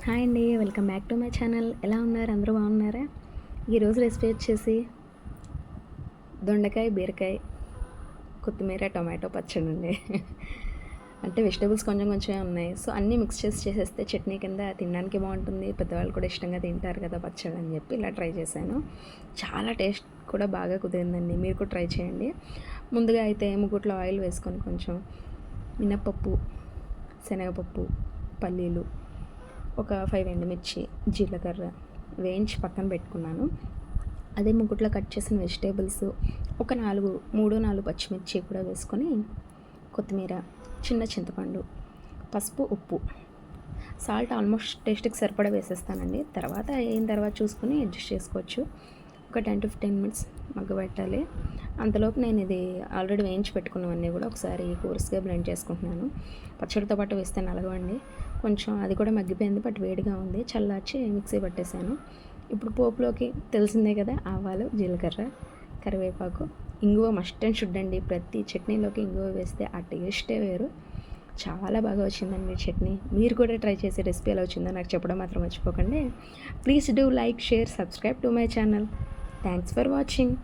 Hi అండి, welcome back to my channel. ఎలా ఉన్నారు? అందరూ బాగున్నారా? ఈరోజు రెసిపీ వచ్చేసి దొండకాయ, బీరకాయ, కొత్తిమీర, టొమాటో పచ్చడి అండి. అంటే వెజిటేబుల్స్ కొంచెం కొంచెమే ఉన్నాయి. సో అన్నీ మిక్స్ చేసేస్తే చట్నీ కింద తినడానికి బాగుంటుంది. పెద్దవాళ్ళు కూడా ఇష్టంగా తింటారు కదా పచ్చడి అని చెప్పి ఇలా ట్రై చేశాను. చాలా టేస్ట్ కూడా బాగా కుదిరిందండి. మీరు కూడా ట్రై చేయండి. ముందుగా అయితే ముగ్గుట్లో ఆయిల్ వేసుకొని కొంచెం మినప్పప్పు, శనగపప్పు, పల్లీలు, ఒక 5 ఎండుమిర్చి, జీలకర్ర వేయించి పక్కన పెట్టుకున్నాను. అదే ముగ్గుట్లో కట్ చేసిన వెజిటేబుల్స్ ఒక 4 పచ్చిమిర్చి కూడా వేసుకొని, కొత్తిమీర, చిన్న చింతపండు, పసుపు, ఉప్పు, సాల్ట్ ఆల్మోస్ట్ టేస్ట్కి సరిపడా వేసేస్తానండి. తర్వాత అయిన తర్వాత చూసుకొని అడ్జస్ట్ చేసుకోవచ్చు. ఒక 10 to 15 మినిట్స్ మగ్గబెట్టాలి. అంతలోపు నేను ఇది ఆల్రెడీ వేయించి పెట్టుకున్నవన్నీ కూడా ఒకసారి కోర్స్గా బ్లెండ్ చేసుకుంటున్నాను. పచ్చడితో పాటు వేస్తే నలగవండి. కొంచెం అది కూడా మగ్గిపోయింది, బట్ వేడిగా ఉంది. చల్లార్చి మిక్సీ పట్టేశాను. ఇప్పుడు పోపులోకి తెలిసిందే కదా, ఆవాలు, జీలకర్ర, కరివేపాకు, ఇంగువ మస్ట్ అండ్ షుడ్ అండి. ప్రతి చట్నీలోకి ఇంగువ వేస్తే ఆ టేస్టే వేరు. చాలా బాగా వచ్చిందండి చట్నీ. మీరు కూడా ట్రై చేసే రెసిపీ ఎలా వచ్చిందో నాకు చెప్పడం మాత్రం మర్చిపోకండి. Please do like, share, subscribe to my channel. Thanks for watching.